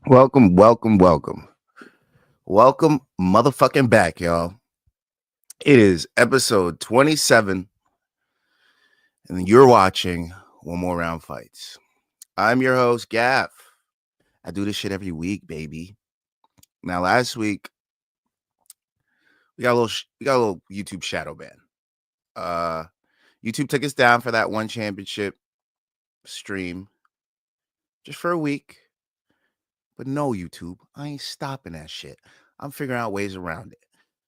Welcome, welcome, welcome. Welcome motherfucking back, y'all. It is episode 27, and you're watching One More Round Fights. I'm your host, Gaff. I do this shit every week, baby. Now, last week, we got a little YouTube shadow ban. YouTube took us down for that one championship stream just for a week. But no, YouTube, I ain't stopping that shit. I'm figuring out ways around it.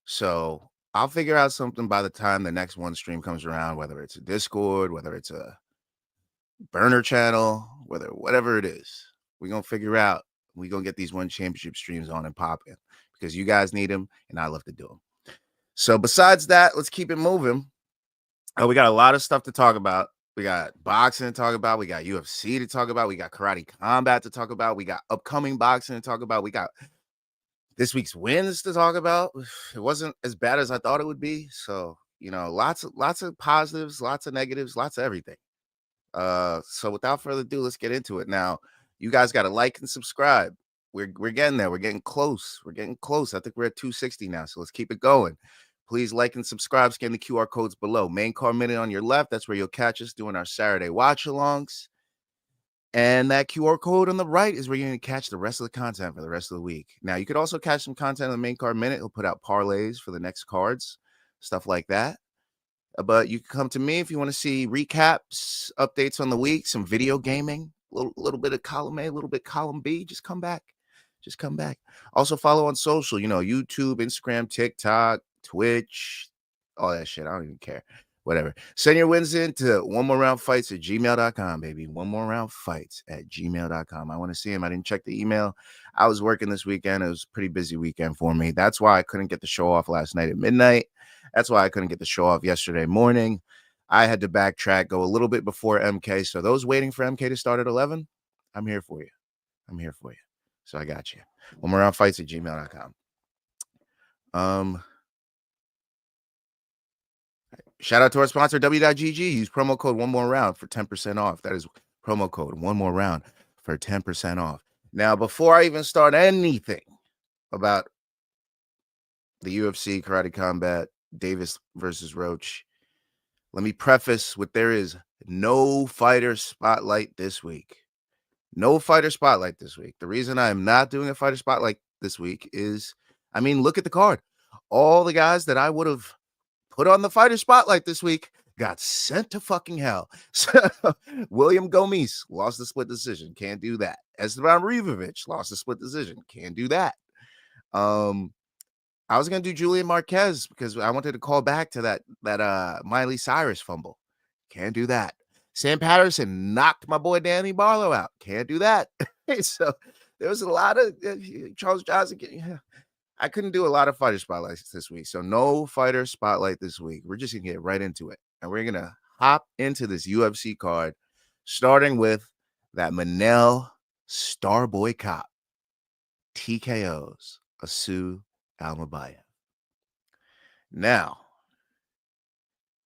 So I'll figure out something by the time the next one stream comes around, whether it's a Discord, whether it's a burner channel, whatever it is. We're going to figure out. We're going to get these one championship streams on and popping because you guys need them and I love to do them. So besides that, let's keep it moving. We got a lot of stuff to talk about. We got boxing to talk about. We got UFC to talk about. We got karate combat to talk about. We got upcoming boxing to talk about. We got this week's wins to talk about. It wasn't as bad as I thought it would be. So, lots of positives, lots of negatives, lots of everything. So without further ado, let's get into it. Now, you guys got to like and subscribe. We're getting there. We're getting close. I think we're at 260 now. So let's keep it going. Please like and subscribe. Scan the QR codes below. Main card minute on your left. That's where you'll catch us doing our Saturday watch-alongs. And that QR code on the right is where you're going to catch the rest of the content for the rest of the week. Now, you could also catch some content on the main card minute. He'll put out parlays for the next cards, stuff like that. But you can come to me if you want to see recaps, updates on the week, some video gaming, a little bit of column A, a little bit column B. Just come back. Also follow on social, YouTube, Instagram, TikTok, Twitch, all that shit. I don't even care. Whatever. Send your wins in to onemoreroundfights@gmail.com, baby. onemoreroundfights@gmail.com. I want to see him. I didn't check the email. I was working this weekend. It was a pretty busy weekend for me. That's why I couldn't get the show off last night at midnight. That's why I couldn't get the show off yesterday morning. I had to backtrack, go a little bit before MK. So those waiting for MK to start at 11, I'm here for you. So I got you. onemoreroundfights@gmail.com. Shout out to our sponsor, W.GG. Use promo code one more round for 10% off. That is promo code one more round for 10% off. Now, before I even start anything about the UFC, karate combat, Davis versus Roach, let me preface with there is no fighter spotlight this week. No fighter spotlight this week. The reason I'm not doing a fighter spotlight this week is, look at the card. All the guys that I would have put on the fighter spotlight this week got sent to fucking hell. So William Gomis lost the split decision. Can't do that. Esteban Rivovich lost the split decision. Can't do that. I was gonna do Julian Marquez because I wanted to call back to that Miley Cyrus fumble. Can't do that. Sam Patterson knocked my boy Danny Barlow out. Can't do that. So there was a lot of Charles Johnson. I couldn't do a lot of fighter spotlights this week. So no fighter spotlight this week. We're just going to get right into it. And we're going to hop into this UFC card, starting with that Manel Starboy Kape TKOs Asu Almabayev. Now,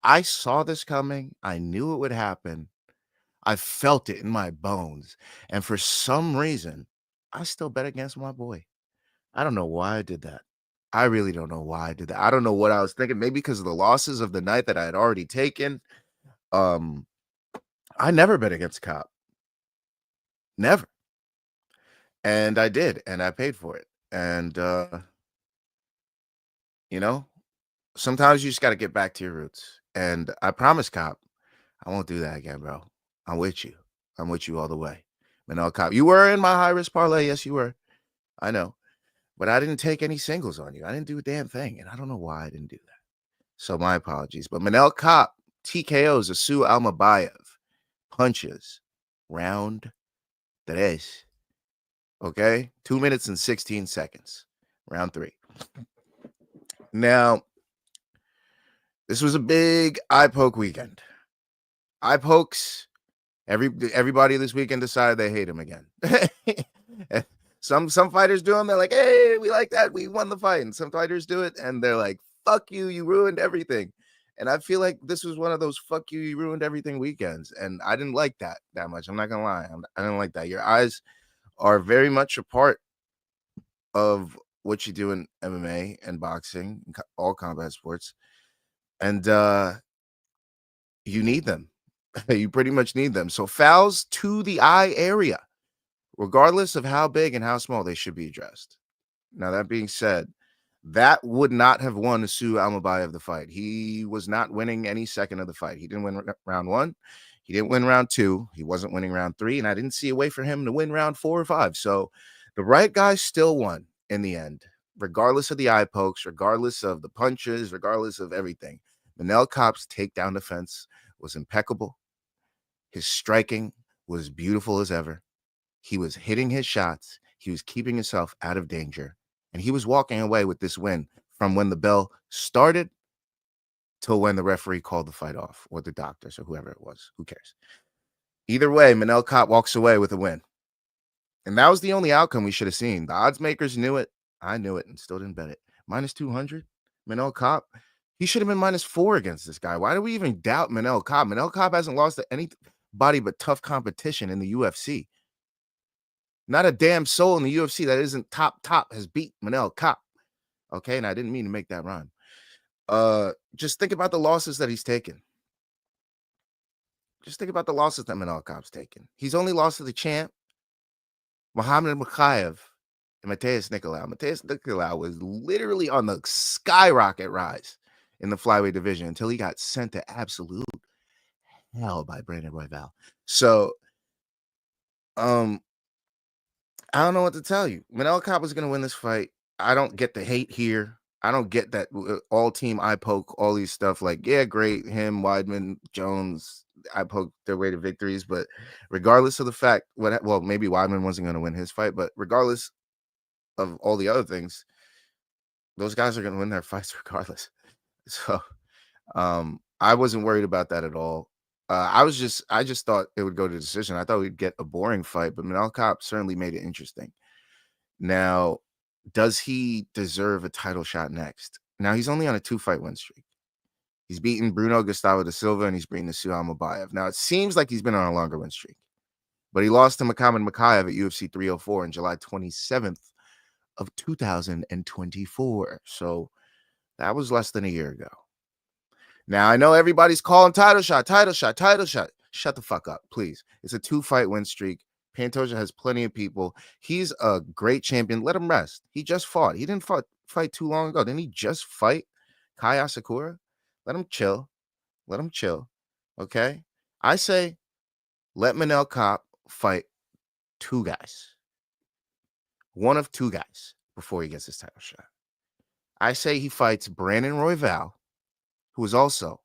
I saw this coming. I knew it would happen. I felt it in my bones. And for some reason, I still bet against my boy. I don't know why I did that. I really don't know why I did that. I don't know what I was thinking. Maybe because of the losses of the night that I had already taken. I never bet against Kape. Never. And I did. And I paid for it. And, sometimes you just got to get back to your roots. And I promise, Kape, I won't do that again, bro. I'm with you. I'm with you all the way. Manel Kape, you were in my high-risk parlay. Yes, you were. I know. But I didn't take any singles on you. I didn't do a damn thing. And I don't know why I didn't do that. So my apologies. But Manel Kape, TKOs, Asu Almabayev, punches, round 3. Okay? 2 minutes and 16 seconds. Round 3. Now, this was a big eye poke weekend. Eye pokes. Everybody this weekend decided they hate him again. Some fighters do them. They're like, hey, we like that. We won the fight. And some fighters do it. And they're like, fuck you. You ruined everything. And I feel like this was one of those fuck you. You ruined everything weekends. And I didn't like that much. I'm not going to lie. I didn't like that. Your eyes are very much a part of what you do in MMA and boxing, all combat sports. And you need them. You pretty much need them. So fouls to the eye area, regardless of how big and how small, they should be addressed. Now, that being said, that would not have won Sue Almabayev the fight. He was not winning any second of the fight. He didn't win round 1. He didn't win round 2. He wasn't winning round 3. And I didn't see a way for him to win round 4 or 5. So the right guy still won in the end, regardless of the eye pokes, regardless of the punches, regardless of everything. Manel Kape's takedown defense was impeccable. His striking was beautiful as ever. He was hitting his shots. He was keeping himself out of danger. And he was walking away with this win from when the bell started till when the referee called the fight off, or the doctors, or whoever it was. Who cares? Either way, Manel Kape walks away with a win. And that was the only outcome we should have seen. The odds makers knew it. I knew it and still didn't bet it. Minus 200, Manel Kape. He should have been minus 4 against this guy. Why do we even doubt Manel Kape? Manel Kape hasn't lost to anybody but tough competition in the UFC. Not a damn soul in the UFC that isn't top has beat Manel Kape. Okay, and I didn't mean to make that rhyme. Just think about the losses that he's taken. Just think about the losses that Manel Kape's taken. He's only lost to the champ, Muhammad Mokaev, and Mateus Nicolau. Mateus Nicolau was literally on the skyrocket rise in the flyweight division until he got sent to absolute hell by Brandon Royval. So, I don't know what to tell you. Manel Kape was going to win this fight. I don't get the hate here. I don't get that all team eye poke, all these stuff. Like, yeah, great. Him, Weidman, Jones, eye poke their way to victories. But regardless of the fact, well, maybe Weidman wasn't going to win his fight. But regardless of all the other things, those guys are going to win their fights regardless. So I wasn't worried about that at all. I just thought it would go to decision. I thought we'd get a boring fight, but Manel Kape certainly made it interesting. Now, does he deserve a title shot next? Now, he's only on a 2-fight win streak. He's beaten Bruno Gustavo da Silva, and he's beaten Sue Almabayev. Now, it seems like he's been on a longer win streak, but he lost to Muhammad Mokaev at UFC 304 on July 27th of 2024. So that was less than a year ago. Now, I know everybody's calling title shot. Shut the fuck up, please. It's a 2-fight win streak. Pantoja has plenty of people. He's a great champion. Let him rest. He just fought. He didn't fight too long ago. Didn't he just fight Kai Asakura? Let him chill. Okay? I say let Manel Kape fight 2 guys. One of 2 guys before he gets his title shot. I say he fights Brandon Royval, who is also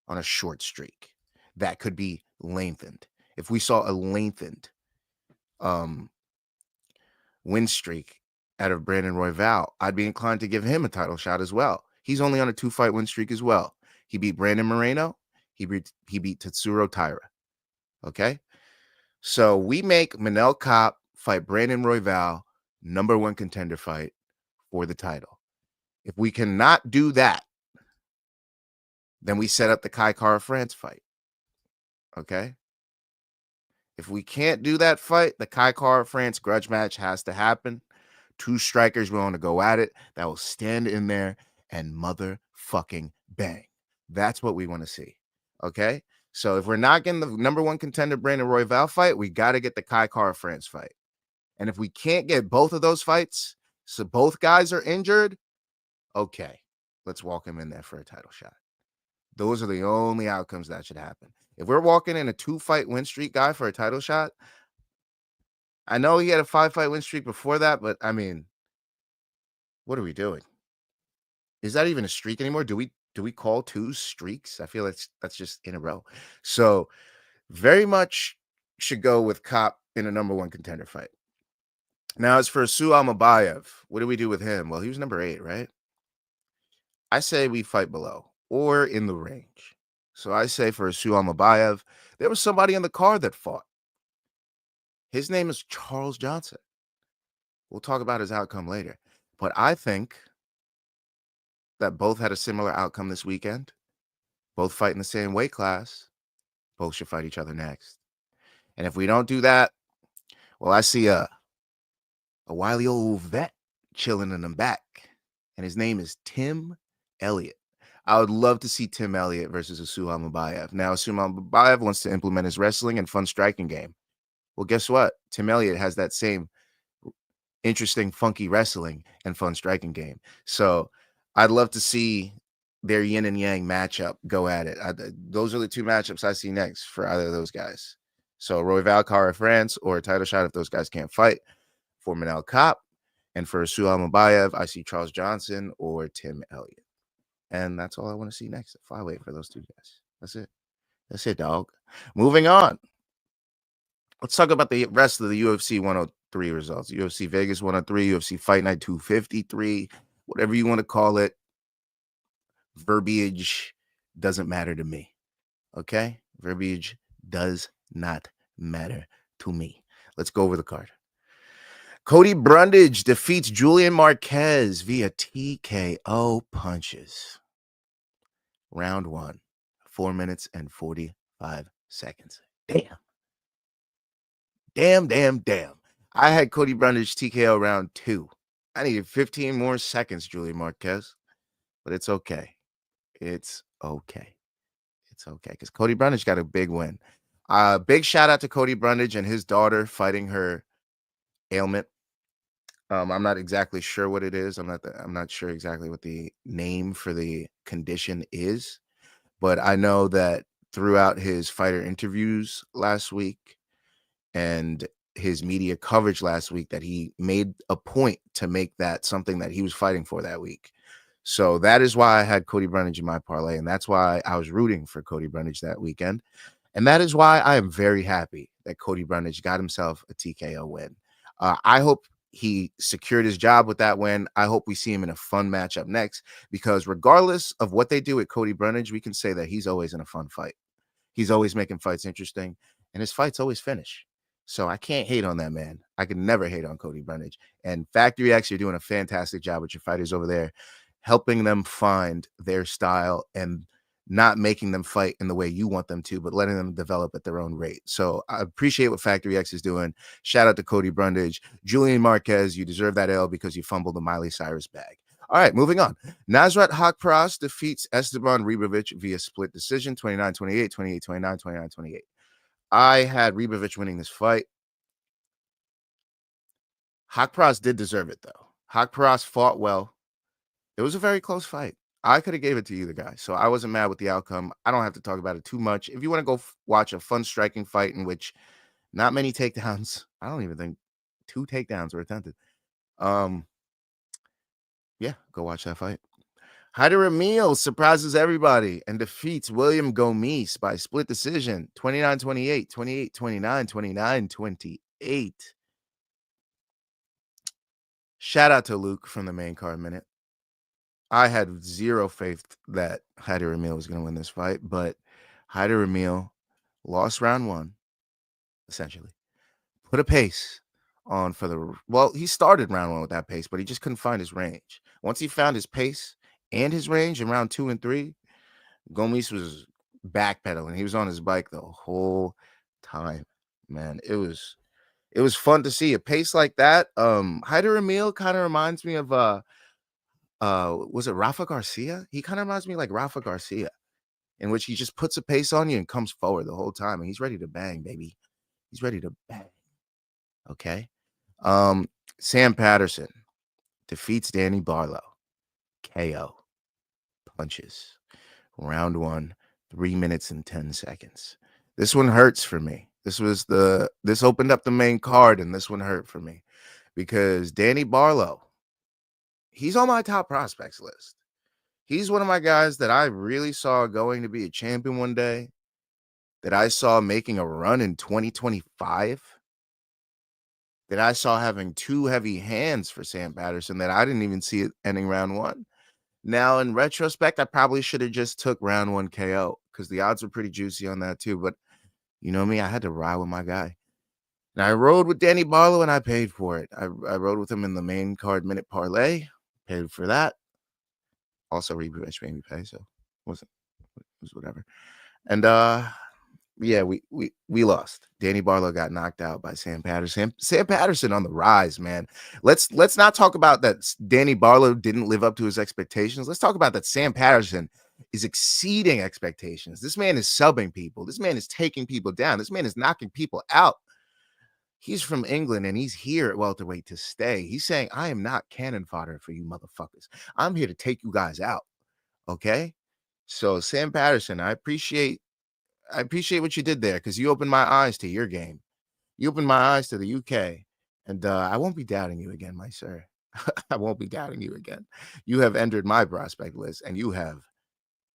on a short streak that could be lengthened. If we saw a lengthened win streak out of Brandon Royval, I'd be inclined to give him a title shot as well. He's only on a 2-fight win streak as well. He beat Brandon Moreno. He beat Tatsuro Taira. Okay? So we make Manel Kape fight Brandon Royval, number 1 contender fight for the title. If we cannot do that, then we set up the Kai Kara France fight. Okay? If we can't do that fight, the Kai Kara France grudge match has to happen. 2 strikers willing to go at it that will stand in there and motherfucking bang. That's what we want to see. Okay? So if we're not getting the number 1 contender Brandon Royval fight, we got to get the Kai Kara France fight. And if we can't get both of those fights, so both guys are injured, okay, let's walk him in there for a title shot. Those are the only outcomes that should happen. If we're walking in a 2-fight win streak guy for a title shot, I know he had a 5-fight win streak before that, but I mean, what are we doing? Is that even a streak anymore? Do we call 2 streaks? I feel that's just in a row. So very much should go with Kape in a number 1 contender fight. Now, as for Sue Almabayev, what do we do with him? Well, he was number 8, right? I say we fight below or in the range. So I say for Sue Almabayev, there was somebody in the card that fought. His name is Charles Johnson. We'll talk about his outcome later. But I think that both had a similar outcome this weekend. Both fight in the same weight class. Both should fight each other next. And if we don't do that, Well, I see a wily old vet chilling in the back, and his name is Tim Elliott. I would love to see Tim Elliott versus Asu Almabayev. Now, Asu Almabayev wants to implement his wrestling and fun striking game. Well, guess what? Tim Elliott has that same interesting, funky wrestling and fun striking game. So I'd love to see their yin and yang matchup go at it. Those are the two matchups I see next for either of those guys. So Roy Valcar, France, or a title shot if those guys can't fight for Manel Kape. And for Asu Almabayev, I see Charles Johnson or Tim Elliott. And that's all I want to see next. If I wait for those two guys. That's it. That's it, dog. Moving on. Let's talk about the rest of the UFC 103 results. UFC Vegas 103, UFC Fight Night 253, whatever you want to call it. Verbiage doesn't matter to me. Okay? Verbiage does not matter to me. Let's go over the card. Cody Brundage defeats Julian Marquez via TKO punches. Round 1, 4 minutes and 45 seconds. Damn. I had Cody Brundage TKO round 2. I needed 15 more seconds, Julian Marquez. But it's okay. It's okay. Because Cody Brundage got a big win. Big shout out to Cody Brundage and his daughter fighting her ailment. I'm not exactly sure what it is. I'm not sure exactly what the name for the condition is, but I know that throughout his fighter interviews last week and his media coverage last week that he made a point to make that something that he was fighting for that week. So that is why I had Cody Brundage in my parlay, and that's why I was rooting for Cody Brundage that weekend. And that is why I am very happy that Cody Brundage got himself a TKO win. I hope he secured his job with that win. I hope we see him in a fun matchup next, because regardless of what they do with Cody Brundage, we can say that he's always in a fun fight. He's always making fights interesting, and his fights always finish. So I can't hate on that man. I can never hate on Cody Brundage. And Factory X, you're doing a fantastic job with your fighters over there, helping them find their style and not making them fight in the way you want them to, but letting them develop at their own rate. So I appreciate what Factory X is doing. Shout out to Cody Brundage. Julian Marquez, you deserve that L because you fumbled the Miley Cyrus bag. All right, moving on. Nasrat Haqparast defeats Esteban Ribovic via split decision, 29-28, 28-29, 29-28. I had Ribovic winning this fight. Haqparast did deserve it, though. Haqparast fought well. It was a very close fight. I could have gave it to either guy, so I wasn't mad with the outcome. I don't have to talk about it too much. If you want to go watch a fun striking fight in which not many takedowns, I don't even think 2 takedowns were attempted. Yeah, go watch that fight. Haider Emil surprises everybody and defeats William Gomis by split decision, 29-28, 28-29, 29-28. Shout out to Luke from the main card minute. I had zero faith that Haider Emil was going to win this fight, but Haider Emil lost round 1, essentially. Put a pace on for the... Well, he started round 1 with that pace, but he just couldn't find his range. Once he found his pace and his range in round 2 and 3, Gomis was backpedaling. He was on his bike the whole time, man. It was fun to see a pace like that. Haider Emil kind of reminds me of was it Rafa Garcia? He kind of reminds me like Rafa Garcia, in which he just puts a pace on you and comes forward the whole time, and he's ready to bang, baby. He's ready to bang. Okay. Sam Patterson defeats Danny Barlow. KO. Punches. Round 1, 3 minutes and 10 seconds. This one hurts for me. This opened up the main card, and this one hurt for me because Danny Barlow, he's on my top prospects list. He's one of my guys that I really saw going to be a champion one day, that I saw making a run in 2025, that I saw having 2 heavy hands for Sam Patterson that I didn't even see it ending round 1. Now, in retrospect, I probably should have just took round 1 KO because the odds were pretty juicy on that too. But you know me, I had to ride with my guy. And I rode with Danny Barlow, and I paid for it. I rode with him in the main card minute parlay, paid for that. Also, Rebrich made me pay, so it was whatever. And Yeah, we lost. Danny Barlow got knocked out by Sam Patterson. Sam Patterson on the rise, man. Let's not talk about that Danny Barlow didn't live up to his expectations. Let's talk about that Sam Patterson is exceeding expectations. This man is subbing people. This man is taking people down. This man is knocking people out. He's from England and he's here at welterweight to stay. He's saying, I am not cannon fodder for you motherfuckers. I'm here to take you guys out. Okay. So Sam Patterson, I appreciate what you did there because you opened my eyes to your game. You opened my eyes to the UK. And I won't be doubting you again, my sir. I won't be doubting you again. You have entered my prospect list and you have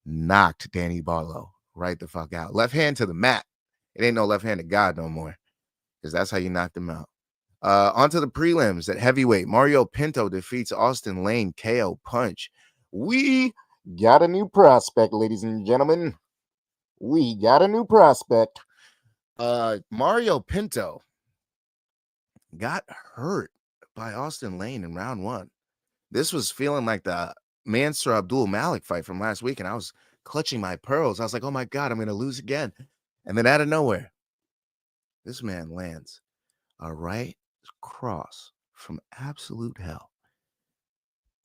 knocked Danny Barlow right the fuck out. Left hand to the mat. It ain't no left hand to God no more because that's how you knocked him out. Onto the prelims at heavyweight. Mario Pinto defeats Austin Lane KO punch. We got a new prospect, ladies and gentlemen. We got a new prospect. Mario Pinto got hurt by Austin Lane in round 1. This was feeling like the Mansour Abdul Malik fight from last week, and I was clutching my pearls. I was like, oh my God, I'm going to lose again. And then out of nowhere, this man lands a right cross from absolute hell,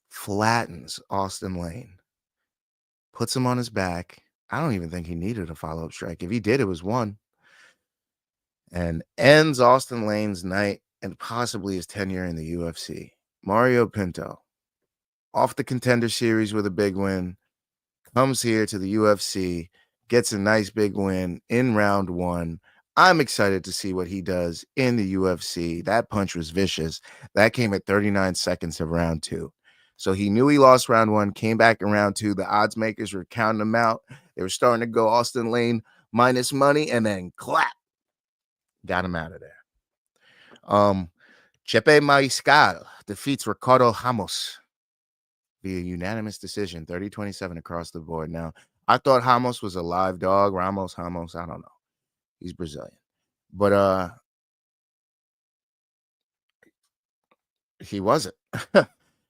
flattens Austin Lane, puts him on his back. I don't even think he needed a follow-up strike. If he did, it was one. And ends Austin Lane's night and possibly his tenure in the UFC. Mario Pinto, off the Contender Series with a big win, comes here to the UFC, gets a nice big win in round 1. I'm excited to see what he does in the UFC. That punch was vicious. That came at 39 seconds of round 2. So he knew he lost round 1, came back in round 2. The odds makers were counting him out. They were starting to go Austin Lane minus money, and then clap, got him out of there. Chepe Mariscal defeats Ricardo Ramos via unanimous decision, 30-27 across the board. Now, I thought Ramos was a live dog. Ramos, I don't know. He's Brazilian. But he wasn't.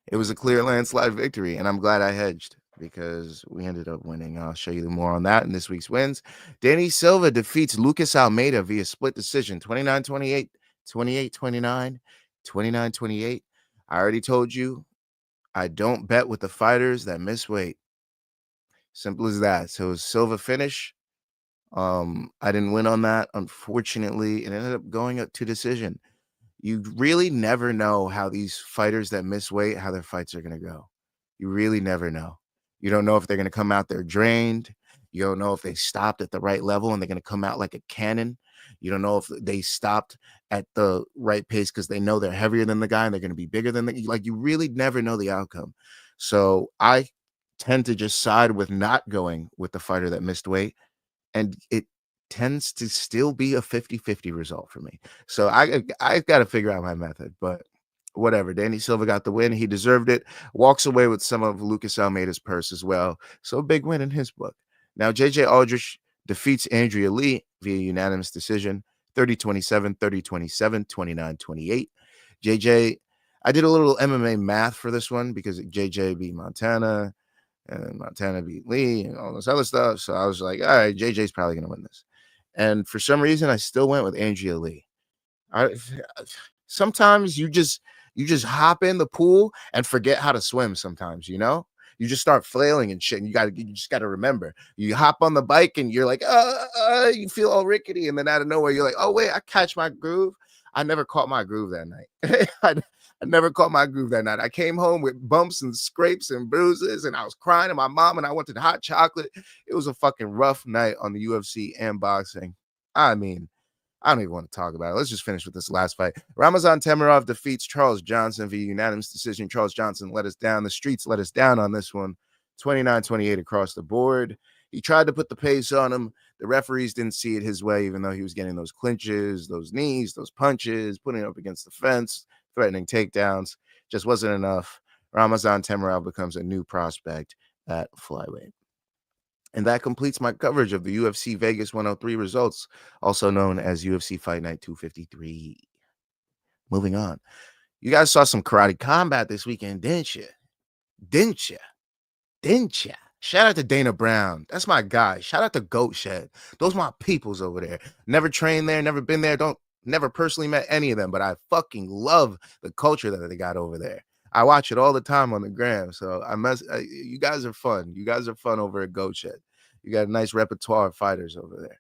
It was a clear landslide victory, and I'm glad I hedged because we ended up winning. I'll show you more on that in this week's wins. Danny Silva defeats Lucas Almeida via split decision, 29-28, 28-29, 29-28. I already told you I don't bet with the fighters that miss weight. Simple as that. So it was Silva finish. I didn't win on that, unfortunately. It ended up going up to decision. You really never know how these fighters that miss weight, how their fights are going to go. You really never know. You don't know if they're going to come out there drained. You don't know if they stopped at the right level and they're going to come out like a cannon. You don't know if they stopped at the right pace because they know they're heavier than the guy and they're going to be bigger than the, like, you really never know the outcome. So I tend to just side with not going with the fighter that missed weight, and it tends to still be a 50-50 result for me. So I got to figure out my method, but whatever. Danny Silva got the win. He deserved it. Walks away with some of Lucas Almeida's purse as well. So a big win in his book. Now, JJ Aldrich defeats Andrea Lee via unanimous decision, 30-27, 30-27, 29-28. JJ, I did a little MMA math for this one because JJ beat Montana and Montana beat Lee and all this other stuff. So I was like, all right, JJ's probably going to win this. And for some reason, I still went with Andrea Lee. Sometimes you just hop in the pool and forget how to swim sometimes, you know? You just start flailing and shit. And you just got to remember. You hop on the bike and you're like, you feel all rickety. And then out of nowhere, you're like, oh, wait, I catch my groove. I never caught my groove that night. I never caught my groove that night. I came home with bumps and scrapes and bruises, and I was crying to my mom, and I wanted hot chocolate. It was a fucking rough night on the UFC and boxing. I mean, I don't even want to talk about it. Let's just finish with this last fight. Ramazan Temirov defeats Charles Johnson via unanimous decision. Charles Johnson let us down. The streets let us down on this one, 29-28 across the board. He tried to put the pace on him. The referees didn't see it his way, even though he was getting those clinches, those knees, those punches, putting it up against the fence, threatening takedowns. Just wasn't enough. Ramazan Temirov becomes a new prospect at flyweight. And that completes my coverage of the UFC Vegas 103 results, also known as UFC Fight Night 253. Moving on. You guys saw some karate combat this weekend, didn't you? Didn't you? Shout out to Dana Brown. That's my guy. Shout out to Goat Shed. Those my peoples over there. Never trained there, never been there. Never personally met any of them, but I fucking love the culture that they got over there. I watch it all the time on the gram. So you guys are fun. You guys are fun over at Goat Shed. You got a nice repertoire of fighters over there.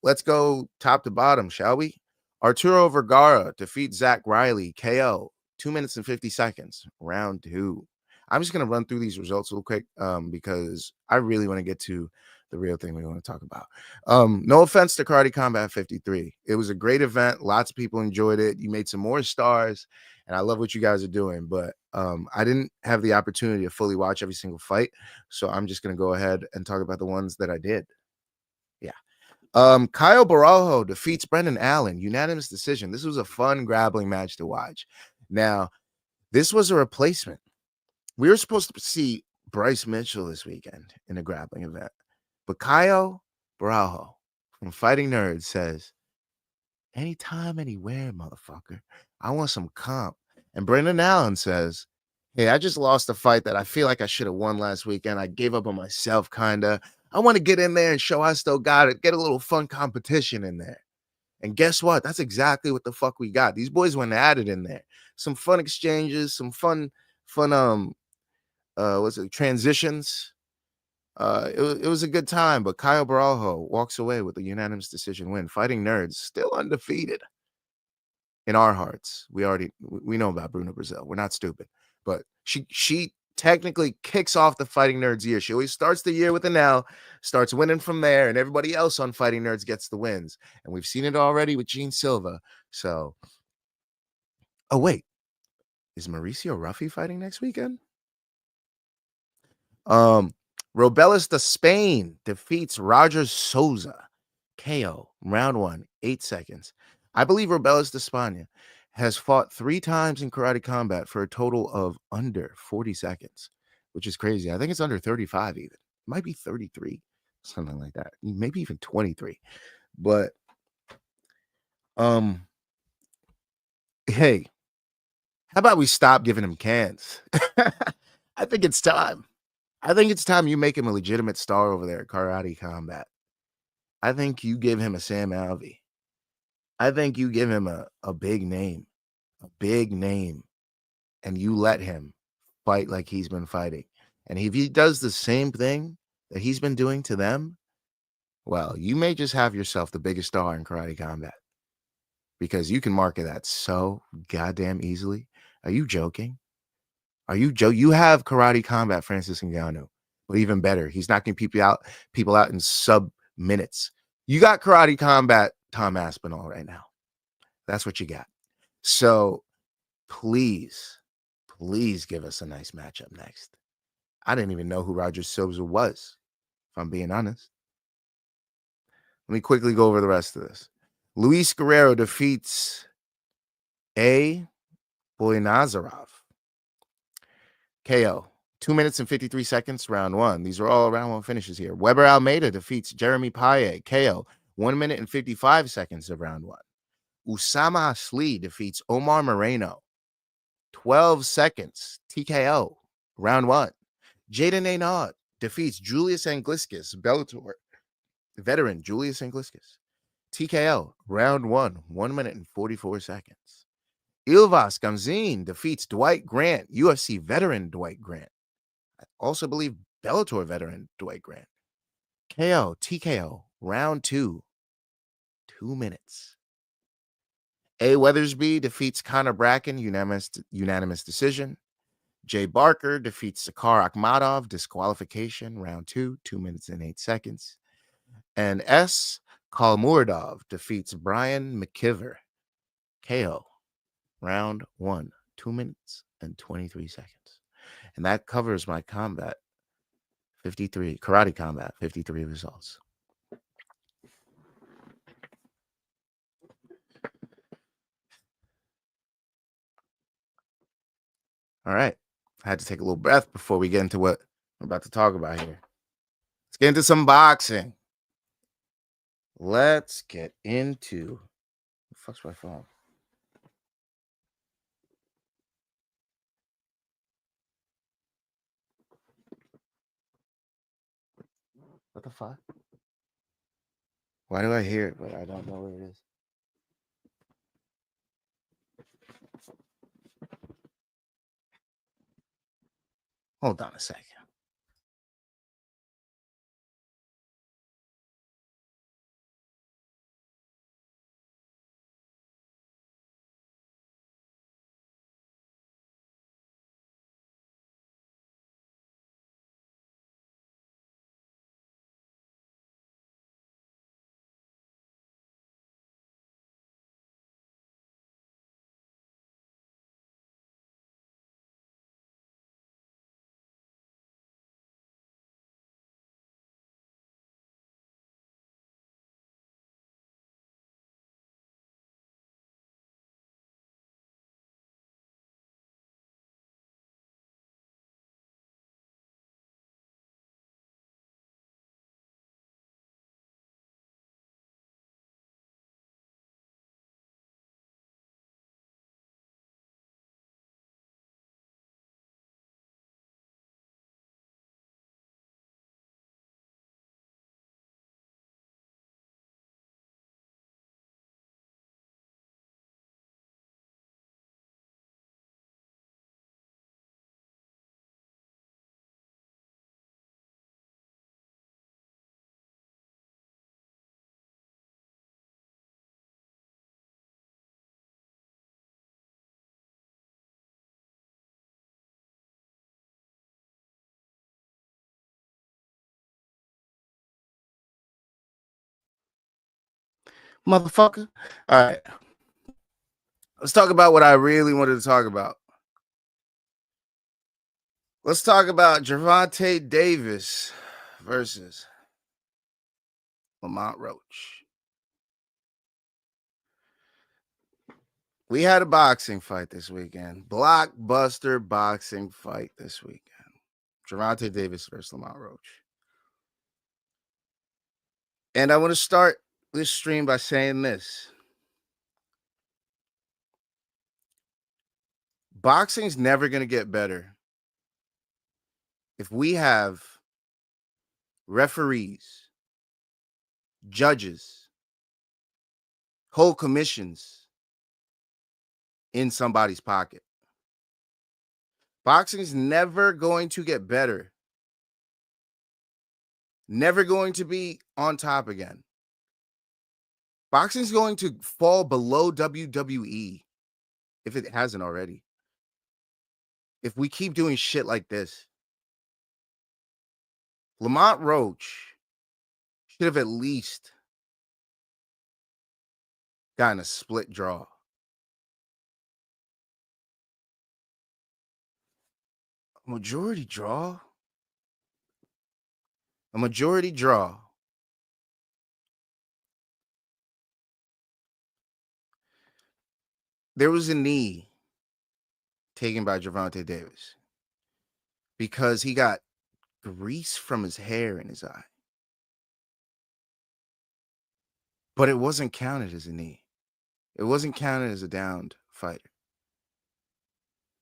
Let's go top to bottom, shall we? Arturo Vergara defeats Zach Riley, KO, 2 minutes and 50 seconds, round 2. I'm just going to run through these results real quick because I really want to get to the real thing we want to talk about. No offense to Karate Combat 53. It was a great event. Lots of people enjoyed it. You made some more stars, and I love what you guys are doing. But I didn't have the opportunity to fully watch every single fight, so I'm just going to go ahead and talk about the ones that I did. Yeah. Kyle Barajo defeats Brendan Allen, unanimous decision. This was a fun grappling match to watch. Now, this was a replacement. We were supposed to see Bryce Mitchell this weekend in a grappling event, but Kyle Barajo from Fighting Nerds says, anytime, anywhere, motherfucker. I want some comp. And Brendan Allen says, hey, I just lost a fight that I feel like I should have won last weekend. I gave up on myself, kind of. I want to get in there and show I still got it, get a little fun competition in there. And guess what? That's exactly what the fuck we got. These boys went at it in there. Some fun exchanges, some fun, transitions. It was a good time, but Kyle Barajo walks away with a unanimous decision win. Fighting Nerds still undefeated in our hearts. We know about Bruno Brazil. We're not stupid, but she technically kicks off the Fighting Nerds year. She always starts the year with an L, starts winning from there, and everybody else on Fighting Nerds gets the wins. And we've seen it already with Gene Silva. So, oh wait, is Mauricio Ruffy fighting next weekend? Robelis de Spain defeats Roger Souza, KO, round 1, 8 seconds. I believe Robelis de Spain has fought 3 times in Karate Combat for a total of under 40 seconds, which is crazy. I think it's under 35 even. It might be 33, something like that. Maybe even 23. But hey, how about we stop giving him cans? I think it's time. I think it's time you make him a legitimate star over there at Karate Combat. I think you give him a Sam Alvey. I think you give him a big name, and you let him fight like he's been fighting. And if he does the same thing that he's been doing to them, well, you may just have yourself the biggest star in Karate Combat because you can market that so goddamn easily. Are you joking? You have Karate Combat Francis Ngannou, but even better, he's knocking people out in sub minutes. You got Karate Combat Tom Aspinall right now. That's what you got. So please give us a nice matchup next. I didn't even know who Roger Souza was, if I'm being honest. Let me quickly go over the rest of this. Luis Guerrero defeats A. Boynazarov, KO. 2 minutes and 53 seconds, round 1. These are all round 1 finishes here. Weber Almeida defeats Jeremy Paye, KO. 1 minute and 55 seconds of round 1. Usama Asli defeats Omar Moreno. 12 seconds, TKO, round 1. Jaden Aynad defeats Julius Angliscus, Bellator veteran Julius Angliscus. TKO, round 1, 1 minute and 44 seconds. Ilvas Gamzin defeats Dwight Grant, UFC veteran Dwight Grant. I also believe Bellator veteran Dwight Grant. KO, TKO, round 2, 2 minutes. A. Weathersby defeats Connor Bracken, unanimous decision. Jay Barker defeats Sakar Akhmadov, disqualification, round 2, 2 minutes and 8 seconds. And S. Kalmurdov defeats Brian McKiver, KO, round 1, 2 minutes and 23 seconds. And that covers my Karate Combat 53 results. All right. I had to take a little breath before we get into what we're about to talk about here. Let's get into some boxing. Let's get into... What the fuck's my phone? What the fuck? Why do I hear it, but I don't know where it is? Hold on a second. Motherfucker. All right. Let's talk about what I really wanted to talk about. Let's talk about Gervonta Davis versus Lamont Roach. We had a boxing fight this weekend. Blockbuster boxing fight this weekend. Gervonta Davis versus Lamont Roach. And I want to start this stream by saying this. Boxing's never going to get better if we have referees, judges, whole commissions in somebody's pocket. Boxing's never going to get better. Never going to be on top again. Boxing's going to fall below WWE if it hasn't already. If we keep doing shit like this. Lamont Roach should have at least gotten a split draw. A majority draw? A majority draw. There was a knee taken by Gervonta Davis because he got grease from his hair in his eye. But it wasn't counted as a knee. It wasn't counted as a downed fighter.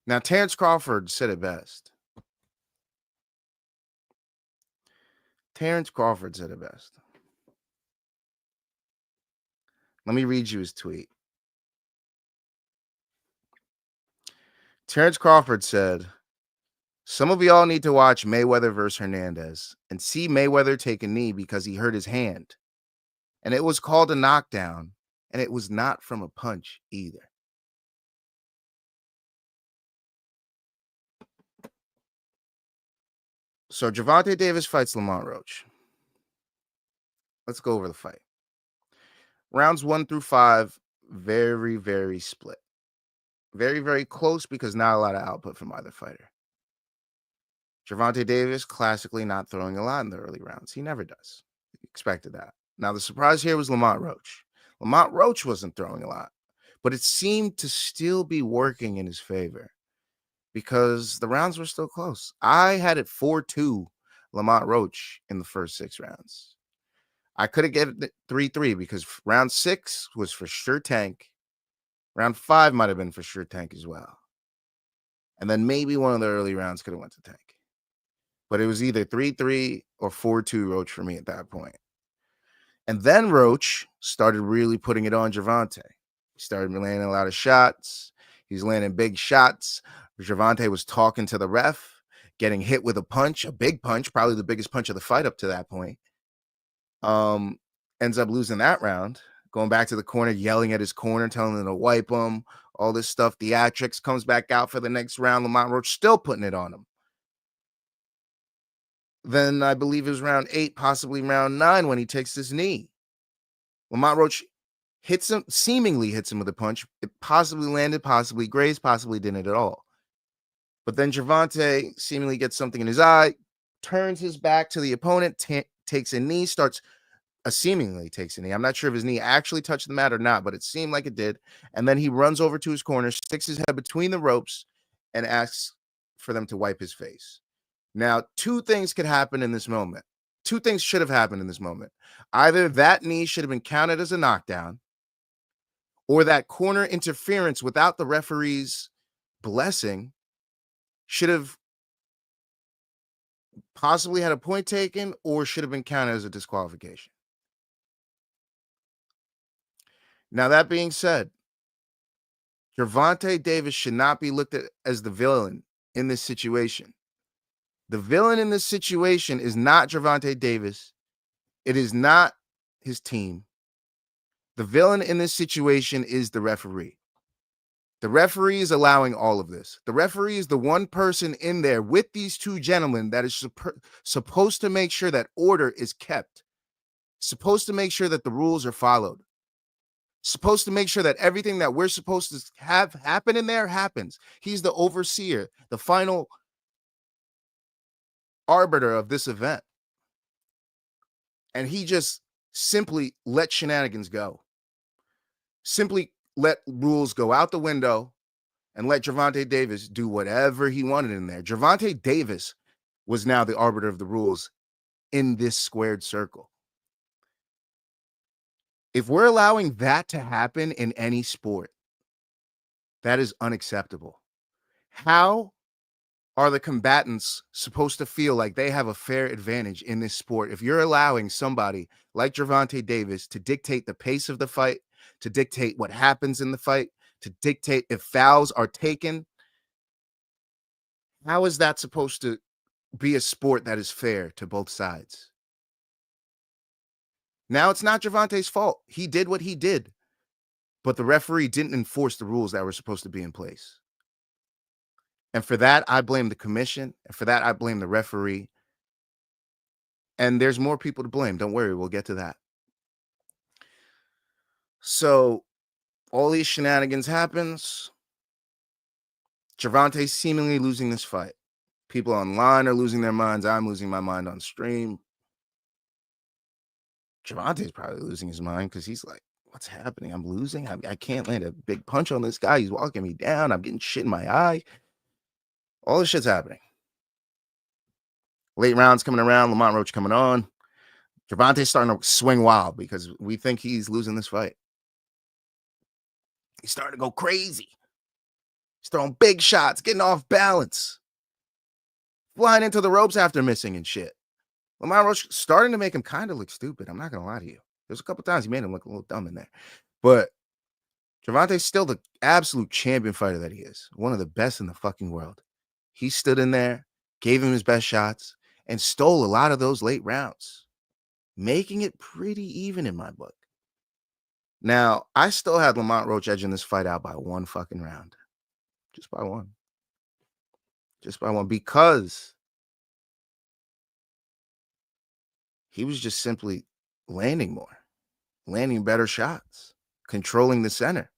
Now, Terrence Crawford said it best. Terrence Crawford said it best. Let me read you his tweet. Terrence Crawford said, "Some of y'all need to watch Mayweather versus Hernandez and see Mayweather take a knee because he hurt his hand. And it was called a knockdown, and it was not from a punch either." So Gervonta Davis fights Lamont Roach. Let's go over the fight. Rounds 1 through 5, very, very split. Very, very close because not a lot of output from either fighter. Gervonta Davis classically not throwing a lot in the early rounds. He never does. Expected that. Now, the surprise here was Lamont Roach. Lamont Roach wasn't throwing a lot, but it seemed to still be working in his favor because the rounds were still close. I had it 4-2 Lamont Roach in the first 6 rounds. I could have given it 3-3 because round 6 was for sure tank. Round 5 might have been for sure tank as well. And then maybe one of the early rounds could have went to tank. But it was either 3-3 or 4-2 Roach for me at that point. And then Roach started really putting it on Gervonta. He started landing a lot of shots. He's landing big shots. Gervonta was talking to the ref, getting hit with a punch, a big punch, probably the biggest punch of the fight up to that point. Ends up losing that round, going back to the corner, yelling at his corner, telling them to wipe him, all this stuff. Theatrics comes back out for the next round. Lamont Roach still putting it on him. Then I believe it was round 8, possibly round 9, when he takes his knee. Lamont Roach hits him, seemingly hits him with a punch. It possibly landed, possibly grazed, possibly didn't at all. But then Gervonta seemingly gets something in his eye, turns his back to the opponent, takes a knee, seemingly takes a knee. I'm not sure if his knee actually touched the mat or not, but it seemed like it did. And then he runs over to his corner, sticks his head between the ropes, and asks for them to wipe his face. Now, two things could happen in this moment. Two things should have happened in this moment. Either that knee should have been counted as a knockdown, or that corner interference without the referee's blessing should have possibly had a point taken, or should have been counted as a disqualification. Now, that being said, Gervonta Davis should not be looked at as the villain in this situation. The villain in this situation is not Gervonta Davis. It is not his team. The villain in this situation is the referee. The referee is allowing all of this. The referee is the one person in there with these two gentlemen that is supposed to make sure that order is kept, supposed to make sure that the rules are followed, supposed to make sure that everything that we're supposed to have happen in there happens. He's the overseer, the final arbiter of this event. And he just simply let shenanigans go. Simply let rules go out the window and let Gervonta Davis do whatever he wanted in there. Gervonta Davis was now the arbiter of the rules in this squared circle. If we're allowing that to happen in any sport, that is unacceptable. How are the combatants supposed to feel like they have a fair advantage in this sport if you're allowing somebody like Gervonta Davis to dictate the pace of the fight, to dictate what happens in the fight, to dictate if fouls are taken? How is that supposed to be a sport that is fair to both sides? Now, it's not Gervonta's fault. He did what he did, but the referee didn't enforce the rules that were supposed to be in place. And for that, I blame the commission. And for that, I blame the referee. And there's more people to blame. Don't worry, we'll get to that. So all these shenanigans happens. Gervonta seemingly losing this fight. People online are losing their minds. I'm losing my mind on stream. Gervonta's probably losing his mind because he's like, what's happening? I'm losing. I can't land a big punch on this guy. He's walking me down. I'm getting shit in my eye. All this shit's happening. Late rounds coming around. Lamont Roach coming on. Gervonta's starting to swing wild because we think he's losing this fight. He's starting to go crazy. He's throwing big shots, getting off balance, flying into the ropes after missing and shit. Lamont Roach starting to make him kind of look stupid. I'm not going to lie to you. There's a couple times he made him look a little dumb in there. But Gervonta's still the absolute champion fighter that he is. One of the best in the fucking world. He stood in there, gave him his best shots, and stole a lot of those late rounds, making it pretty even in my book. Now, I still had Lamont Roach edging this fight out by one fucking round. Just by one. Just by one. Because he was just simply landing more, landing better shots, controlling the center.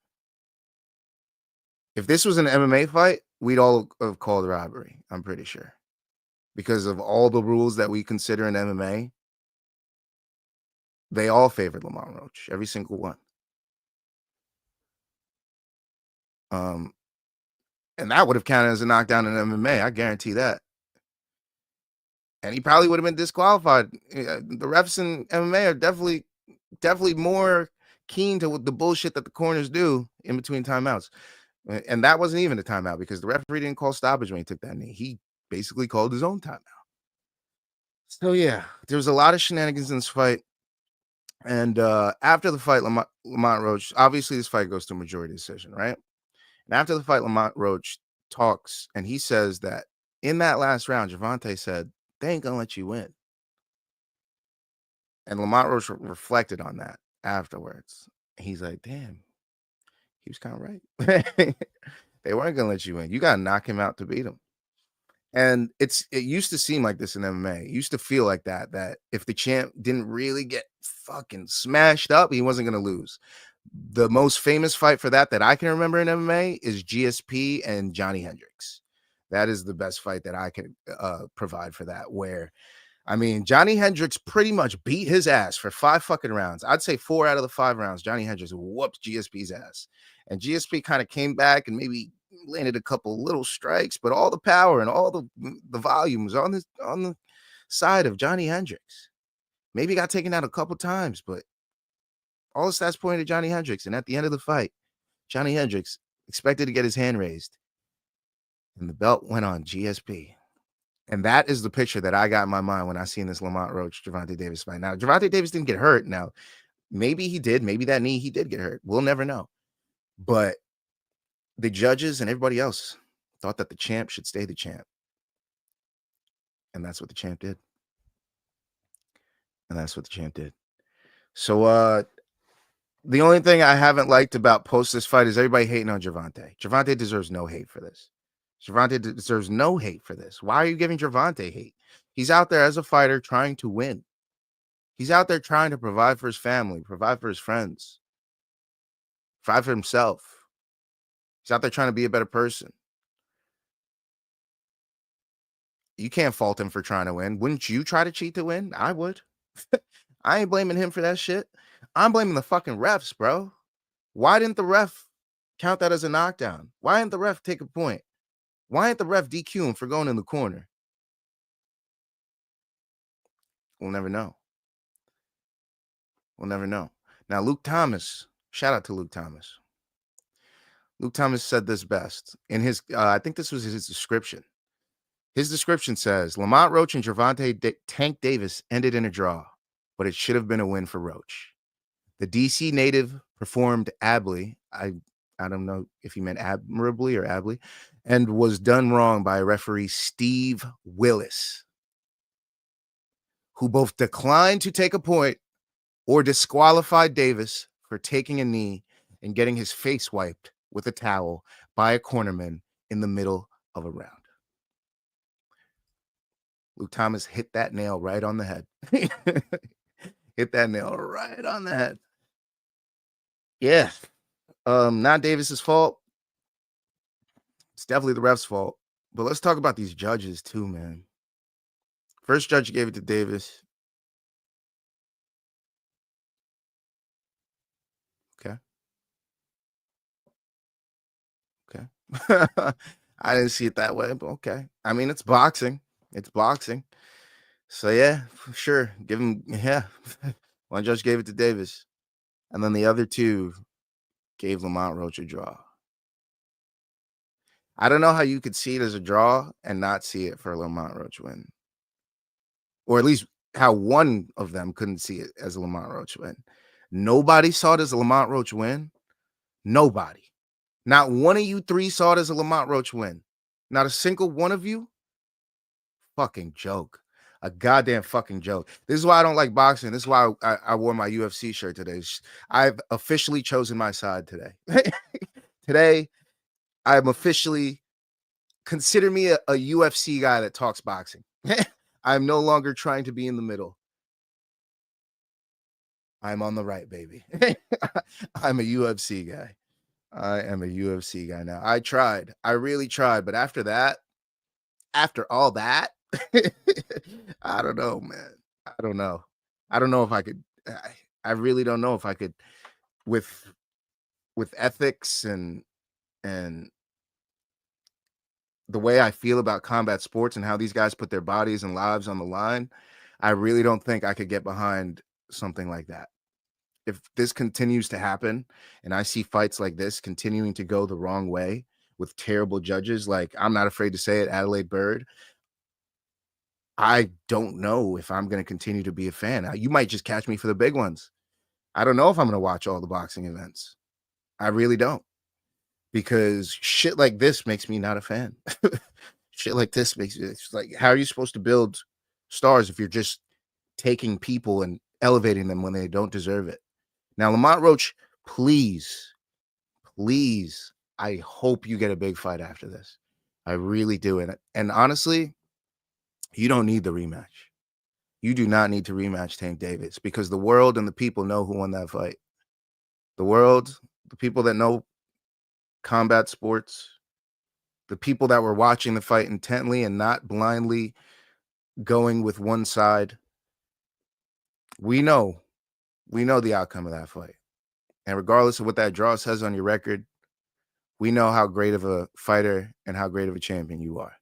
If this was an MMA fight, we'd all have called robbery, I'm pretty sure. Because of all the rules that we consider in MMA, they all favored Lamont Roach, every single one. And that would have counted as a knockdown in MMA, I guarantee that. And he probably would have been disqualified. The refs in MMA are definitely more keen to the bullshit that the corners do in between timeouts. And that wasn't even a timeout because the referee didn't call stoppage when he took that knee. He basically called his own timeout. So yeah, there was a lot of shenanigans in this fight. And after the fight, Lamont Roach, obviously this fight goes to a majority decision, right? And after the fight, Lamont Roach talks and he says that in that last round, Gervonta said, they ain't gonna let you win. And Lamont Roach reflected on that afterwards. He's like, damn, he was kind of right. They weren't gonna let you win. You gotta knock him out to beat him. And it used to seem like this in MMA. It used to feel like that if the champ didn't really get fucking smashed up, he wasn't gonna lose. The most famous fight for that I can remember in MMA is GSP and Johnny Hendricks. That is the best fight that I can provide for that, where I mean, Johnny Hendricks pretty much beat his ass for 5 fucking rounds. I'd say 4 out of the 5 rounds, Johnny Hendricks whooped GSP's ass. And GSP kind of came back and maybe landed a couple little strikes, but all the power and all the volume was on the side of Johnny Hendricks. Maybe got taken out a couple times, but all the stats pointed to Johnny Hendricks. And at the end of the fight, Johnny Hendricks expected to get his hand raised, and the belt went on GSP. And that is the picture that I got in my mind when I seen this Lamont Roach, Gervonta Davis fight. Now, Gervonta Davis didn't get hurt. Now, maybe he did. Maybe that knee, he did get hurt. We'll never know. But the judges and everybody else thought that the champ should stay the champ. And that's what the champ did. So, the only thing I haven't liked about post this fight is everybody hating on Gervonta. Gervonta deserves no hate for this. Gervonta deserves no hate for this. Why are you giving Gervonta hate? He's out there as a fighter trying to win. He's out there trying to provide for his family, provide for his friends, provide for himself. He's out there trying to be a better person. You can't fault him for trying to win. Wouldn't you try to cheat to win? I would. I ain't blaming him for that shit. I'm blaming the fucking refs, bro. Why didn't the ref count that as a knockdown? Why didn't the ref take a point? Why didn't the ref DQ him for going in the corner? We'll never know. We'll never know. Now, Luke Thomas, shout out to Luke Thomas. Luke Thomas said this best in his, I think this was his description. His description says, Lamont Roach and Gervonta Tank Davis ended in a draw, but it should have been a win for Roach. The DC native performed ably. I don't know if he meant admirably or ably, and was done wrong by referee Steve Willis, who both declined to take a point or disqualified Davis for taking a knee and getting his face wiped with a towel by a cornerman in the middle of a round. Luke Thomas hit that nail right on the head. Hit that nail right on the head. Yeah. Not Davis's fault. It's definitely the ref's fault. But let's talk about these judges too, man. First judge gave it to Davis. Okay. I didn't see it that way, but okay. I mean, it's boxing. It's boxing. So yeah, for sure. Give him, yeah. One judge gave it to Davis. And then the other two gave Lamont Roach a draw. I don't know how you could see it as a draw and not see it for a Lamont Roach win. Or at least how one of them couldn't see it as a Lamont Roach win. Nobody saw it as a Lamont Roach win. Nobody. Not one of you three saw it as a Lamont Roach win. Not a single one of you. Fucking joke. A goddamn fucking joke. This is why I don't like boxing. This is why I wore my UFC shirt today. I've officially chosen my side today. Today, I'm officially, consider me a UFC guy that talks boxing. I'm no longer trying to be in the middle. I'm on the right, baby. I'm a UFC guy. I am a UFC guy now. I tried. I really tried. But after that, after all that, I don't know, man. I don't know. I don't know if I could. I really don't know if I could, with ethics and the way I feel about combat sports and how these guys put their bodies and lives on the line. I really don't think I could get behind something like that. If this continues to happen and I see fights like this continuing to go the wrong way with terrible judges, like I'm not afraid to say it, Adelaide Bird, I don't know if I'm going to continue to be a fan. You might just catch me for the big ones. I don't know if I'm going to watch all the boxing events. I really don't, because shit like this makes me not a fan. Shit like this makes it's like, how are you supposed to build stars if you're just taking people and elevating them when they don't deserve it? Now, Lamont Roach, please, please, I hope you get a big fight after this. I really do. And honestly, you don't need the rematch. You do not need to rematch Tank Davis, because the world and the people know who won that fight. The world, the people that know combat sports, the people that were watching the fight intently and not blindly going with one side, we know the outcome of that fight. And regardless of what that draw says on your record, we know how great of a fighter and how great of a champion you are.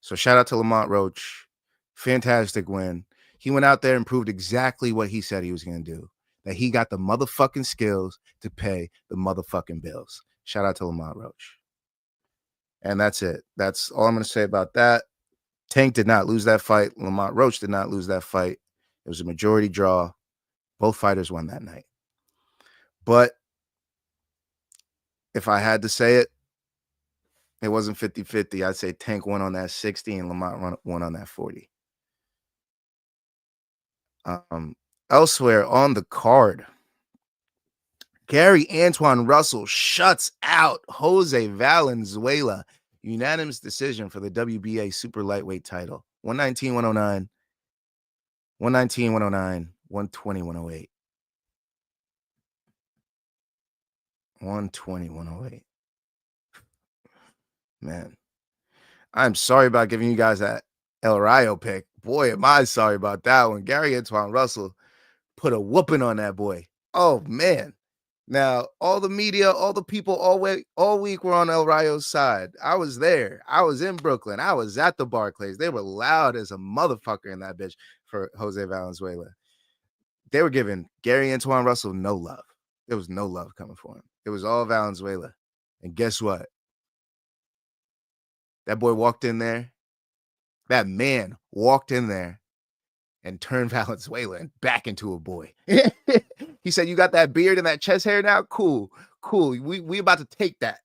So shout out to Lamont Roach. Fantastic win. He went out there and proved exactly what he said he was going to do, that he got the motherfucking skills to pay the motherfucking bills. Shout out to Lamont Roach. And that's it. That's all I'm going to say about that. Tank did not lose that fight. Lamont Roach did not lose that fight. It was a majority draw. Both fighters won that night. But if I had to say it, it wasn't 50-50. I'd say Tank won on that 60 and Lamont won on that 40. Elsewhere on the card, Gary Antoine Russell shuts out Jose Valenzuela. Unanimous decision for the WBA super lightweight title. 119-109, 119-109, 120-108. 120-108. Man, I'm sorry about giving you guys that El Rayo pick. Boy, am I sorry about that one. Gary Antoine Russell put a whooping on that boy. Oh, man. Now, all the media, all the people all week were on El Rayo's side. I was there. I was in Brooklyn. I was at the Barclays. They were loud as a motherfucker in that bitch for Jose Valenzuela. They were giving Gary Antoine Russell no love. There was no love coming for him. It was all Valenzuela. And guess what? That boy walked in there. That man walked in there and turned Valenzuela back into a boy. He said, "You got that beard and that chest hair now? Cool. We about to take that."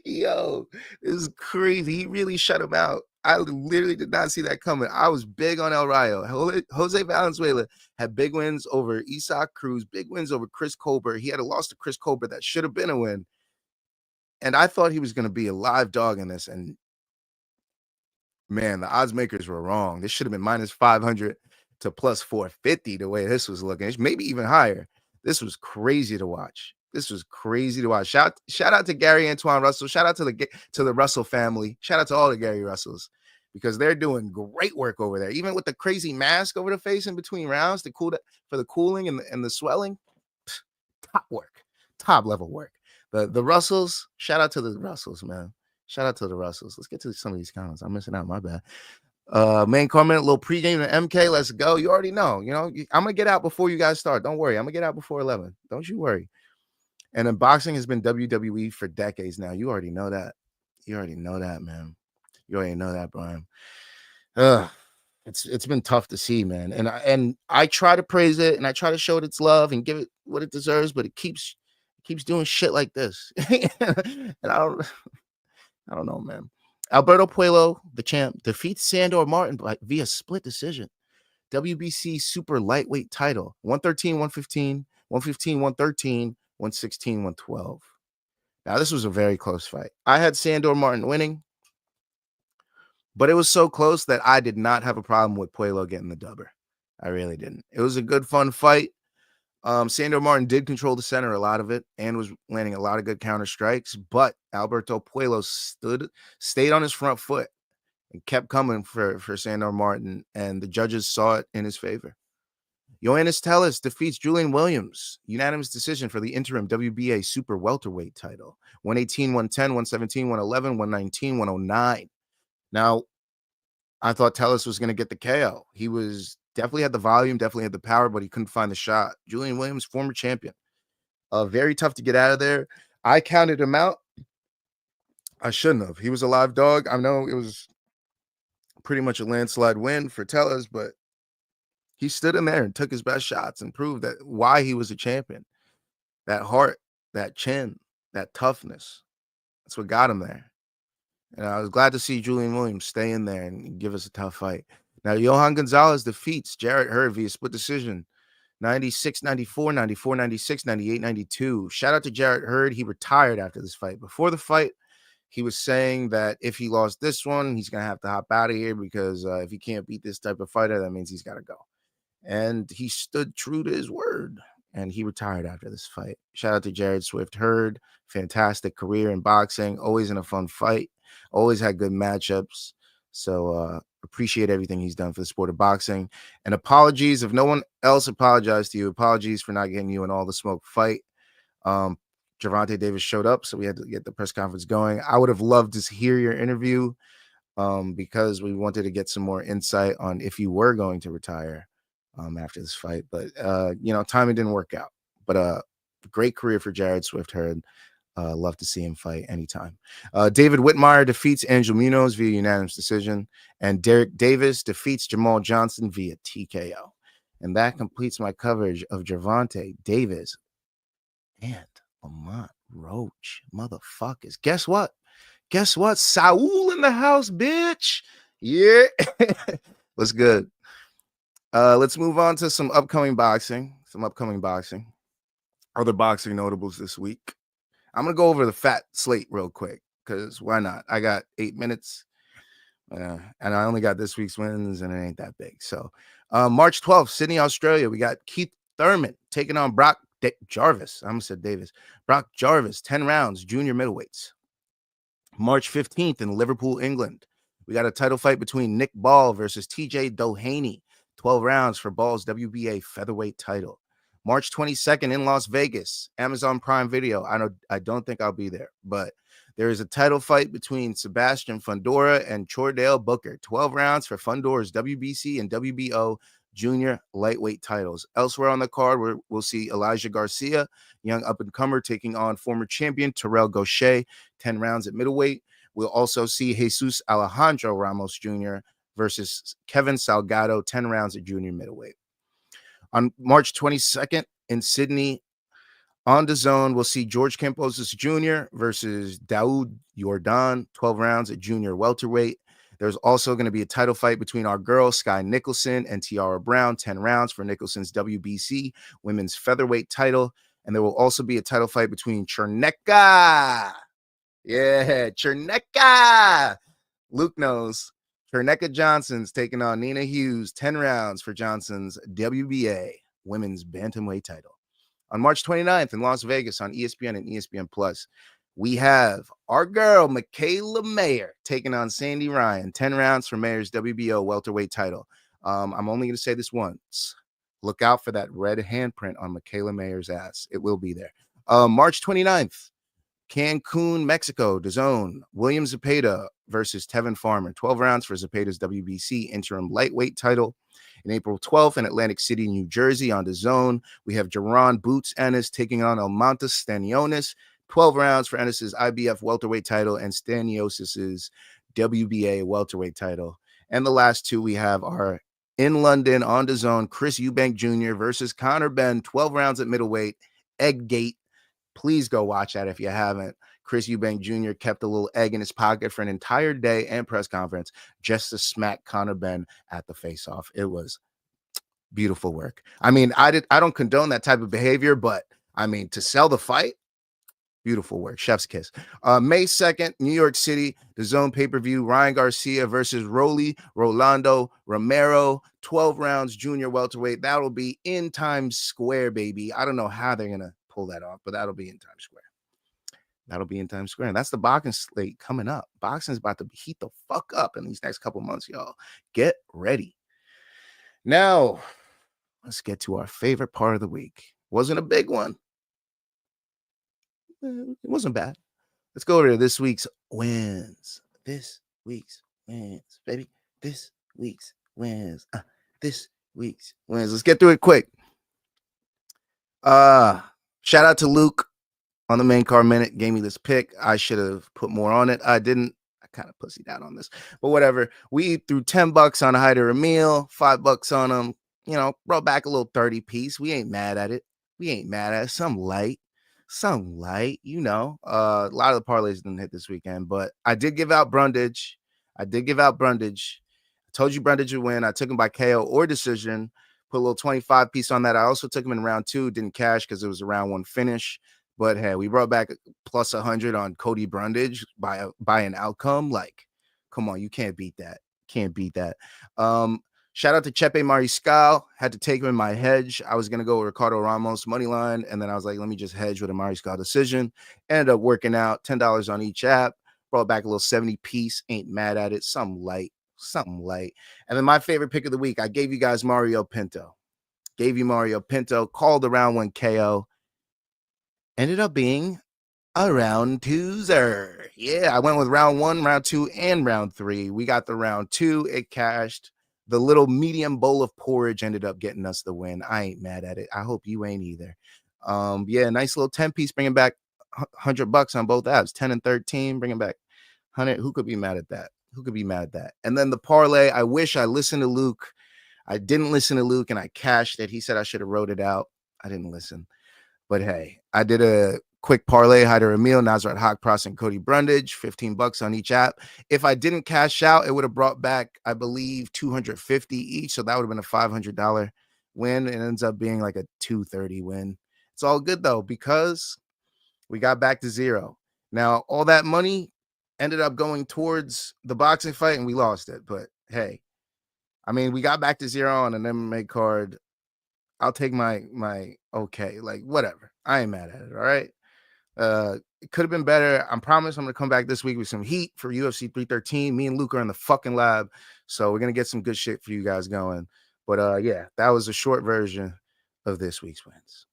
Yo, this is crazy. He really shut him out. I literally did not see that coming. I was big on El Rayo. Jose Valenzuela had big wins over Isaac Cruz, big wins over Chris Colbert. He had a loss to Chris Colbert that should have been a win. And I thought he was going to be a live dog in this. And man, the odds makers were wrong. This should have been minus 500 to plus 450 the way this was looking. It's maybe even higher. This was crazy to watch. Shout out to Gary Antoine Russell. Shout out to the Russell family. Shout out to all the Gary Russells, because they're doing great work over there. Even with the crazy mask over the face in between rounds to cool for the cooling and the swelling. Top work. Top level work. The Russells, shout out to the Russells, man. Shout out to the Russells. Let's get to some of these comments. I'm missing out. My bad. Main comment, a little pregame to MK. Let's go. You already know. I'm going to get out before you guys start. Don't worry. I'm going to get out before 11. Don't you worry. And then boxing has been WWE for decades now. You already know that. You already know that, man. You already know that, Brian. It's been tough to see, man. And I try to praise it and I try to show it its love and give it what it deserves, but it keeps doing shit like this. And I don't know, man. Alberto Puello, the champ, defeats Sandor Martin via split decision. WBC super lightweight title. 113, 115, 115, 113, 116, 112. Now, this was a very close fight. I had Sandor Martin winning, but it was so close that I did not have a problem with Puello getting the dubber. I really didn't. It was a good, fun fight. Sandor Martin did control the center a lot of it and was landing a lot of good counter strikes, but Alberto Puello stayed on his front foot and kept coming for Sandor Martin, and the judges saw it in his favor. Ioannis Tellis defeats Julian Williams. Unanimous decision for the interim WBA super welterweight title. 118, 110, 117, 111, 119, 109. Now, I thought Tellis was going to get the KO. He was definitely had the volume, definitely had the power, but he couldn't find the shot. Julian Williams, former champion. Very tough to get out of there. I counted him out. I shouldn't have. He was a live dog. I know it was pretty much a landslide win for Tellez, but he stood in there and took his best shots and proved that why he was a champion. That heart, that chin, that toughness. That's what got him there. And I was glad to see Julian Williams stay in there and give us a tough fight. Now, Johan Gonzalez defeats Jarrett Hurd via split decision. 96-94, 94-96, 98-92. Shout out to Jarrett Hurd. He retired after this fight. Before the fight, he was saying that if he lost this one, he's going to have to hop out of here because if he can't beat this type of fighter, that means he's got to go. And he stood true to his word, and he retired after this fight. Shout out to Jared Swift Hurd. Fantastic career in boxing, always in a fun fight, always had good matchups. So appreciate everything he's done for the sport of boxing. And apologies if no one else apologized to you. Apologies for not getting you in all the smoke fight. Gervonta Davis showed up, so we had to get the press conference going. I would have loved to hear your interview because we wanted to get some more insight on if you were going to retire after this fight. But, timing didn't work out. But great career for Jared Swift Hurd. Love to see him fight anytime. David Whitmire defeats Angel Munoz via unanimous decision. And Derek Davis defeats Jamal Johnson via TKO. And that completes my coverage of Gervonta Davis and Lamont Roach. Motherfuckers. Guess what? Saul in the house, bitch. Yeah. What's good? Let's move on to some upcoming boxing. Other boxing notables this week. I'm going to go over the fat slate real quick because why not? I got 8 minutes and I only got this week's wins and it ain't that big. So March 12th, Sydney, Australia, we got Keith Thurman taking on Brock Jarvis. I almost said Davis. Brock Jarvis, 10 rounds, junior middleweights. March 15th in Liverpool, England, we got a title fight between Nick Ball versus TJ Doheny, 12 rounds for Ball's WBA featherweight title. March 22nd in Las Vegas, Amazon Prime Video. I don't think I'll be there, but there is a title fight between Sebastian Fundora and Chordale Booker, 12 rounds for Fundora's WBC and WBO junior lightweight titles. Elsewhere on the card, we'll see Elijah Garcia, young up-and-comer, taking on former champion Terrell Gaucher, 10 rounds at middleweight. We'll also see Jesus Alejandro Ramos Jr. versus Kevin Salgado, 10 rounds at junior middleweight. On March 22nd in Sydney, on DAZN, we'll see George Kambosos Jr. versus Daoud Yordan, 12 rounds at junior welterweight. There's also going to be a title fight between our girl, Sky Nicholson, and Tiara Brown, 10 rounds for Nicholson's WBC women's featherweight title. And there will also be a title fight between Cherneka. Yeah, Cherneka. Luke knows. Cherneka Johnson's taking on Nina Hughes, 10 rounds for Johnson's WBA women's bantamweight title. On March 29th in Las Vegas on ESPN and ESPN Plus, we have our girl, Michaela Mayer, taking on Sandy Ryan, 10 rounds for Mayer's WBO welterweight title. I'm only going to say this once. Look out for that red handprint on Michaela Mayer's ass. It will be there. March 29th, Cancun, Mexico, DAZN, William Zepeda versus Tevin Farmer, 12 rounds for Zepeda's WBC interim lightweight title. In April 12th in Atlantic City, New Jersey on DAZN, we have Jaron Boots Ennis taking on Almantas Stanionis, 12 rounds for Ennis's IBF welterweight title and Staniosis's WBA welterweight title. And the last two we have are in London on DAZN, Chris Eubank Jr. versus Conor Benn, 12 rounds at middleweight, Egg Gate. Please go watch that if you haven't. Chris Eubank Jr. kept a little egg in his pocket for an entire day and press conference just to smack Conor Benn at the face-off. It was beautiful work. I mean, I don't condone that type of behavior, but I mean, to sell the fight, beautiful work. Chef's kiss. May 2nd, New York City, DAZN pay-per-view, Ryan Garcia versus Rolando Romero, 12 rounds, junior welterweight. That'll be in Times Square, baby. I don't know how they're going to pull that off, but that'll be in Times Square. And that's the boxing slate coming up. Boxing is about to heat the fuck up in these next couple months, y'all. Get ready. Now, let's get to our favorite part of the week. Wasn't a big one. It wasn't bad. Let's go over to this week's wins. Baby. This week's wins. Let's get through it quick. Shout out to Luke on the main card minute. Gave me this pick. I should have put more on it. I didn't. I kind of pussied out on this, but whatever. We threw $10 on Hyder Emil, $5 on him. You know, brought back a little 30 piece. We ain't mad at it. We ain't mad at it. Some light. You know, a lot of the parlays didn't hit this weekend, but I did give out Brundage. I told you Brundage would win. I took him by KO or decision. Put a little 25 piece on that. I also took him in round 2. Didn't cash because it was a round 1 finish. But hey, we brought back plus 100 on Cody Brundage by an outcome. Like, come on, you can't beat that. Shout out to Chepe Mariscal. Had to take him in my hedge. I was gonna go with Ricardo Ramos money line, and then I was like, let me just hedge with a Mariscal decision. Ended up working out $10 on each app. Brought back a little 70 piece. Ain't mad at it. Something light. And then my favorite pick of the week, I gave you guys Mario Pinto. Called the round 1 KO. Ended up being a round 2-zer. Yeah, I went with round 1, round 2, and round 3. We got the round 2. It cashed. The little medium bowl of porridge ended up getting us the win. I ain't mad at it. I hope you ain't either. Yeah, nice little 10 piece, bringing back $100 on both apps. 10 and 13, bringing back 100. Who could be mad at that? And then the parlay, I wish I listened to Luke. I didn't listen to Luke, and I cashed it. He said I should have wrote it out. I didn't listen. But hey, I did a quick parlay, Hyder Emil, Nasrat Haqparast, and Cody Brundage, $15 on each app. If I didn't cash out, it would have brought back, I believe, $250 each. So that would have been a $500 win. It ends up being like a $230 win. It's all good though, because we got back to zero. Now, all that money ended up going towards the boxing fight, and we lost it. But hey, I mean, we got back to zero on an MMA card. I'll take my okay, like whatever. I ain't mad at it. All right. It could have been better. I promise I'm gonna come back this week with some heat for UFC 313. Me and Luke are in the fucking lab, so we're gonna get some good shit for you guys going. But yeah, that was a short version of this week's wins.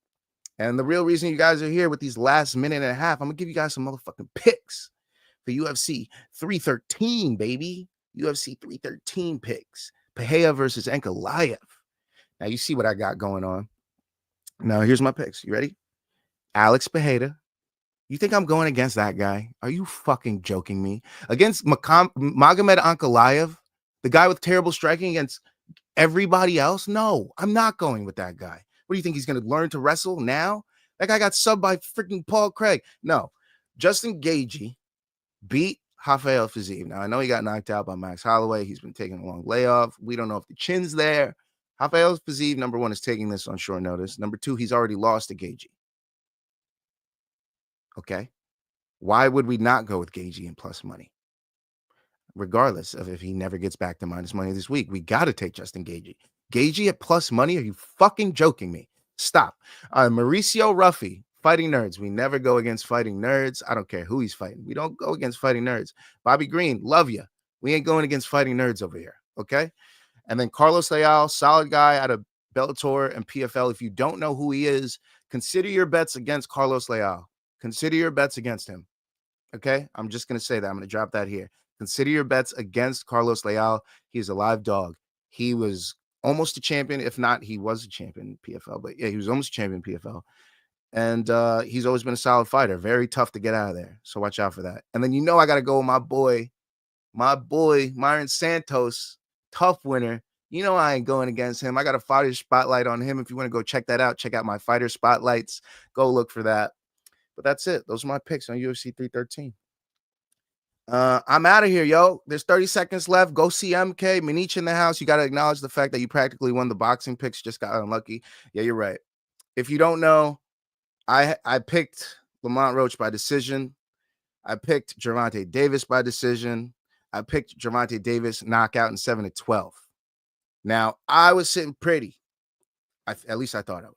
And the real reason you guys are here with these last minute and a half, I'm gonna give you guys some motherfucking picks for UFC 313, baby. UFC 313 picks. Pereira versus Ankalaev. Now you see what I got going on. Now here's my picks. You ready? Alex Pereira. You think I'm going against that guy? Are you fucking joking me? Against Magomed Ankalaev, the guy with terrible striking against everybody else? No, I'm not going with that guy. What do you think? He's going to learn to wrestle now? That guy got subbed by freaking Paul Craig. No. Justin Gaethje beat Rafael Fiziev. Now, I know he got knocked out by Max Holloway. He's been taking a long layoff. We don't know if the chin's there. Rafael Fiziev, number 1, is taking this on short notice. Number 2, he's already lost to Gaethje. Okay. Why would we not go with Gaethje in plus money? Regardless of if he never gets back to minus money this week, we got to take Justin Gaethje. Gaethje at plus money? Are you fucking joking me? Stop. Mauricio Ruffy, Fighting Nerds. We never go against Fighting Nerds. I don't care who he's fighting. We don't go against Fighting Nerds. Bobby Green, love you. We ain't going against Fighting Nerds over here. Okay. And then Carlos Leal, solid guy out of Bellator and PFL. If you don't know who he is, consider your bets against Carlos Leal. Consider your bets against him. Okay? I'm just going to say that. I'm going to drop that here. Consider your bets against Carlos Leal. He's a live dog. He was almost a champion. If not, he was a champion in PFL. But yeah, he was almost a champion in PFL. And he's always been a solid fighter. Very tough to get out of there. So watch out for that. And then I got to go with my boy, Myron Santos, tough winner. I ain't going against him. I got a fighter spotlight on him. If you want to go check that out, check out my fighter spotlights. Go look for that. But that's it. Those are my picks on UFC 313. I'm out of here, yo. There's 30 seconds left. Go see MK. Manich in the house. You got to acknowledge the fact that you practically won the boxing picks. Just got unlucky. Yeah, you're right. If you don't know, I picked Lamont Roach by decision. I picked Gervonta Davis by decision. I picked Gervonta Davis knockout in 7-12. Now, I was sitting pretty. At least I thought I was.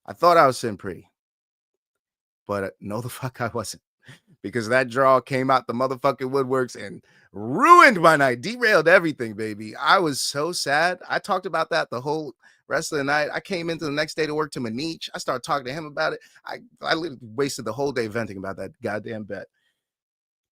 I thought I was sitting pretty. But no, the fuck I wasn't. Because that draw came out the motherfucking woodworks and ruined my night, derailed everything, baby. I was so sad. I talked about that the whole rest of the night. I came into the next day to work to Manich. I started talking to him about it. I literally wasted the whole day venting about that goddamn bet.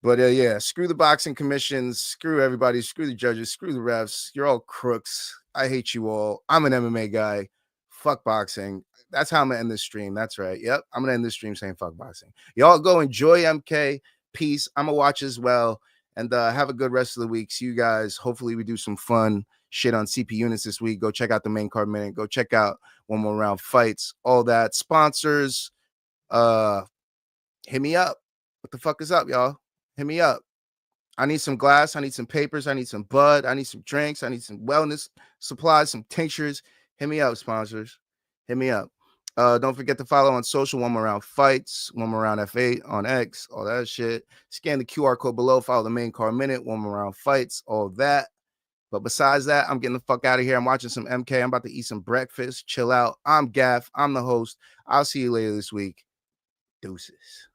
But yeah, screw the boxing commissions, screw everybody, screw the judges, screw the refs. You're all crooks. I hate you all. I'm an MMA guy. Fuck boxing. That's how I'm gonna end this stream. That's right. Yep. I'm gonna end this stream saying fuck boxing. Y'all go enjoy MK. Peace. I'm gonna watch as well. And have a good rest of the week. See you guys. Hopefully we do some fun shit on CP units this week. Go check out the main card minute. Go check out One More Round fights, all that. Sponsors, hit me up. What the fuck is up, y'all? Hit me up. I need some glass. I need some papers. I need some bud. I need some drinks. I need some wellness supplies, some tinctures. Hit me up, sponsors. Hit me up. Don't forget to follow on social, One More Round Fights, One More Round F8 on X, all that shit. Scan the QR code below. Follow the main card minute, One More Round Fights, all that. But besides that, I'm getting the fuck out of here. I'm watching some MK. I'm about to eat some breakfast, chill out. I'm Gaff. I'm the host. I'll see you later this week. Deuces.